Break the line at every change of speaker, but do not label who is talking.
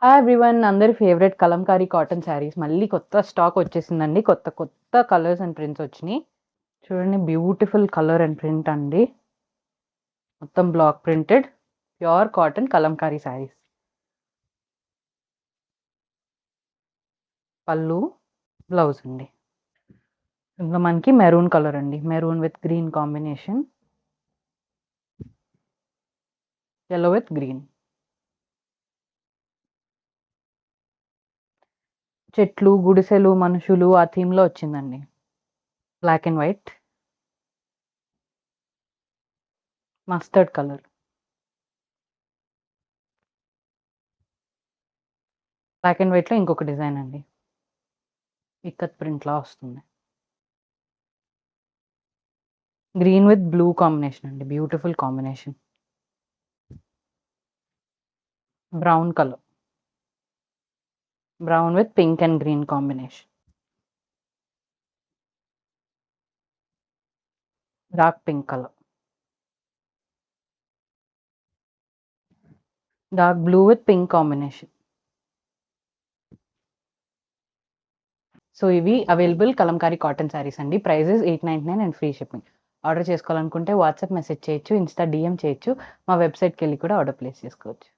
Hi everyone, అందరి favourite Kalamkari cotton saris మళ్ళీ కొత్త స్టాక్ వచ్చేసిందండి. కొత్త కొత్త కలర్స్ అండ్ ప్రింట్స్ వచ్చినాయి. చూడండి, బ్యూటిఫుల్ కలర్ అండ్ ప్రింట్ అండి. మొత్తం block printed pure cotton Kalamkari saris. పళ్ళు, బ్లౌజ్ అండి. ఇందులో మనకి మెరూన్ కలర్ అండి, maroon with green combination, yellow with green. చెట్లు, గుడిసెలు, మనుషులు ఆ థీమ్లో వచ్చిందండి. Black and white, mustard colour, black and వైట్లో ఇంకొక డిజైన్ అండి, ఇక్కత్ ప్రింట్లా వస్తుంది. గ్రీన్ విత్ బ్లూ కాంబినేషన్ అండి, beautiful combination. Brown colour, brown with pink and green combination. Dark pink colour, dark blue with pink combination. So ఇవి available Kalamkari cotton saris అండి. Prices 899 and free shipping. Order చేసుకోవాలనుకుంటే WhatsApp message చేయొచ్చు, Insta DM చేయొచ్చు, మా వెబ్సైట్కి వెళ్ళి కూడా ఆర్డర్ ప్లేస్ చేసుకోవచ్చు.